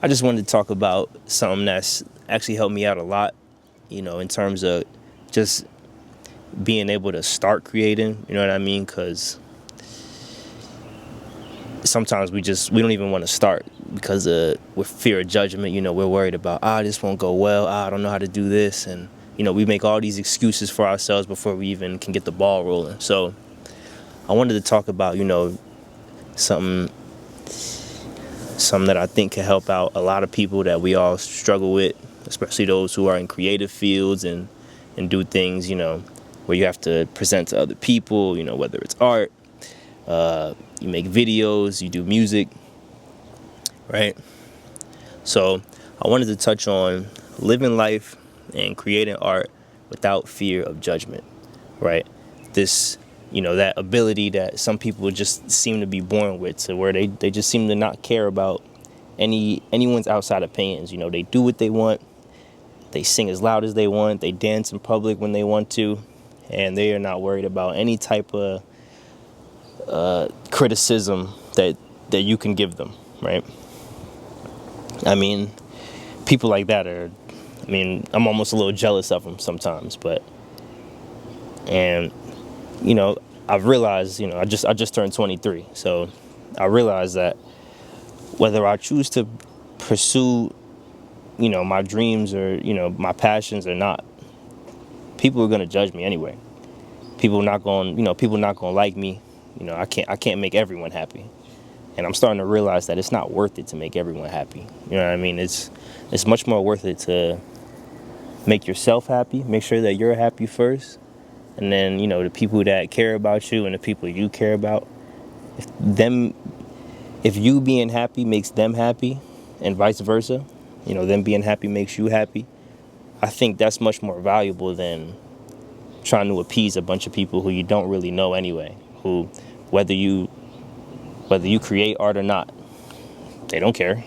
I just wanted to talk about something that's actually helped me out a lot, in terms of just being able to start creating, you know what I mean? Because sometimes we don't even want to start because with fear of judgment, we're worried about, this won't go well, I don't know how to do this. And, we make all these excuses for ourselves before we even can get the ball rolling. So I wanted to talk about, something something that I think can help out a lot of people that we all struggle with, especially those who are in creative fields and do things, where you have to present to other people, whether it's art, you make videos, you do music, right? So I wanted to touch on living life and creating art without fear of judgment, right? This, that ability that some people just seem to be born with, to where they just seem to not care about anyone's outside opinions. They do what they want, they sing as loud as they want, they dance in public when they want to, and they are not worried about any type of criticism that you can give them, right? I mean, people like that I'm almost a little jealous of them sometimes, and I've realized, I just turned 23, so I realized that whether I choose to pursue, my dreams or, my passions or not, people are going to judge me anyway. People not going to like me. I can't make everyone happy. And I'm starting to realize that it's not worth it to make everyone happy. You know what I mean? It's much more worth it to make yourself happy, make sure that you're happy first. And then, the people that care about you and the people you care about, if you being happy makes them happy and vice versa, them being happy makes you happy, I think that's much more valuable than trying to appease a bunch of people who you don't really know anyway, who, whether you create art or not, they don't care,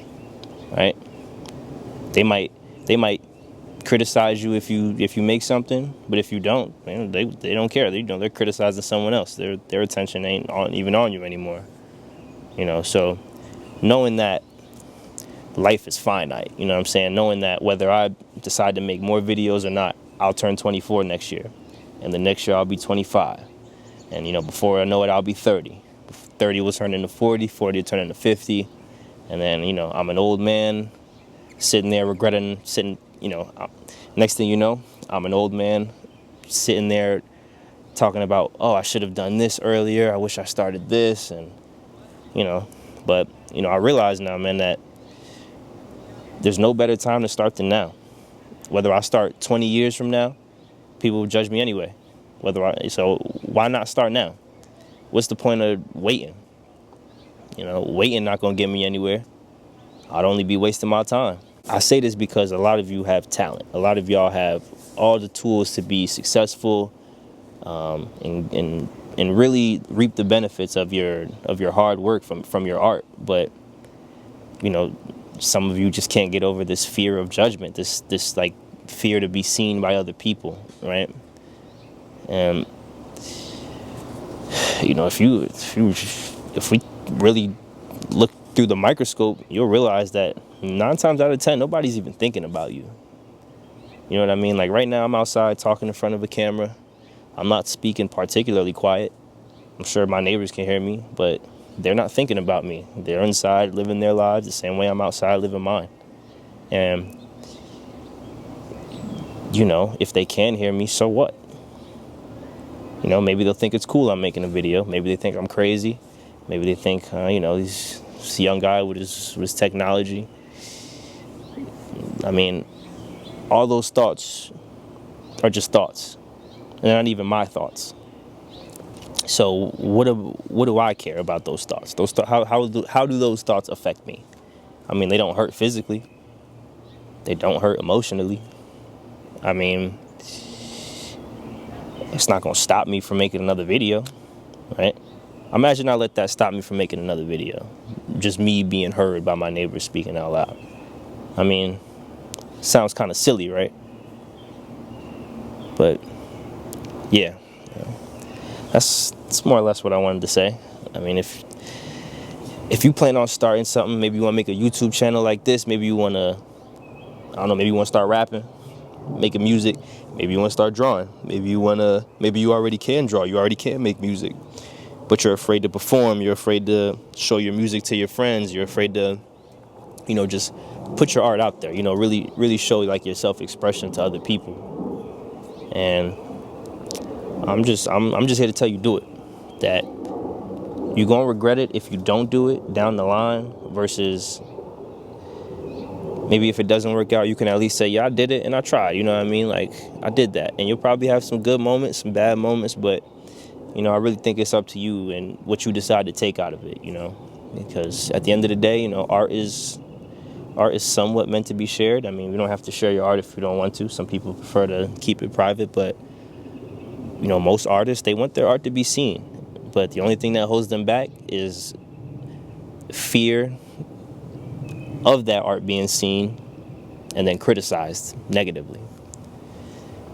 right? They might criticize you if you make something, but if you don't, they don't care. They're criticizing someone else. Their attention ain't even on you anymore. So knowing that life is finite, what I'm saying? Knowing that whether I decide to make more videos or not, I'll turn 24 next year. And the next year I'll be 25. And, before I know it, I'll be 30. 30 will turn into 40, 40 will turn into 50. And then, I'm an old man sitting there next thing you know, I'm an old man sitting there talking about, I should have done this earlier. I wish I started this. And, but, I realize now, man, that there's no better time to start than now. Whether I start 20 years from now, people will judge me anyway. So why not start now? What's the point of waiting? Waiting not gonna get me anywhere. I'd only be wasting my time. I say this because a lot of you have talent. A lot of y'all have all the tools to be successful, and really reap the benefits of your hard work from your art. But some of you just can't get over this fear of judgment, this like fear to be seen by other people, right? And if we really look through the microscope, you'll realize that 9 times out of 10, nobody's even thinking about you. You know what I mean? Like right now, I'm outside talking in front of a camera. I'm not speaking particularly quiet. I'm sure my neighbors can hear me, but they're not thinking about me. They're inside living their lives the same way I'm outside living mine. And, if they can hear me, so what? Maybe they'll think it's cool I'm making a video. Maybe they think I'm crazy. Maybe they think, this young guy with his technology. I mean, all those thoughts are just thoughts. They're not even my thoughts. So what do I care about those thoughts? How do those thoughts affect me? I mean, they don't hurt physically. They don't hurt emotionally. I mean, it's not going to stop me from making another video, right? Imagine I let that stop me from making another video. Just me being heard by my neighbors speaking out loud. I mean, sounds kind of silly, right? But yeah, that's more or less what I wanted to say. I mean, if you plan on starting something, maybe you want to make a YouTube channel like this, maybe you want to, I don't know, maybe you want to start rapping, making music, maybe you want to start drawing, maybe you already can draw, you already can make music, but you're afraid to perform, you're afraid to show your music to your friends, you're afraid to, just put your art out there, really show like your self-expression to other people. And I'm just here to tell you, do it. That you're gonna regret it if you don't do it down the line, versus maybe if it doesn't work out, you can at least say, yeah, I did it and I tried, you know what I mean? Like, I did that. And you'll probably have some good moments, some bad moments, but I really think it's up to you and what you decide to take out of it, because at the end of the day, art is somewhat meant to be shared. I mean, we don't have to share your art if you don't want to. Some people prefer to keep it private, but most artists, they want their art to be seen. But the only thing that holds them back is fear of that art being seen and then criticized negatively.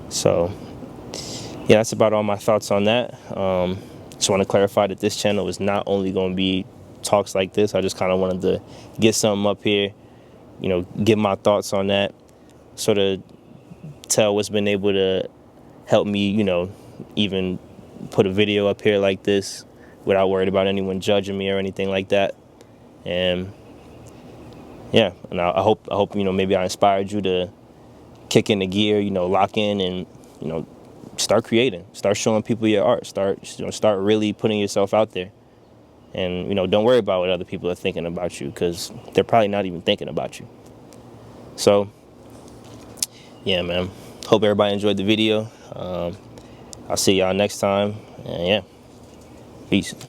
So, yeah, that's about all my thoughts on that. Just want to clarify that this channel is not only going to be talks like this. I just kind of wanted to get something up here, give my thoughts on that, sort of tell what's been able to help me, even put a video up here like this without worried about anyone judging me or anything like that. And yeah, and I hope maybe I inspired you to kick in the gear, lock in and start creating, start showing people your art, start really putting yourself out there. And don't worry about what other people are thinking about you, because they're probably not even thinking about you. So yeah, man, hope everybody enjoyed the video. I'll see y'all next time, and yeah, peace.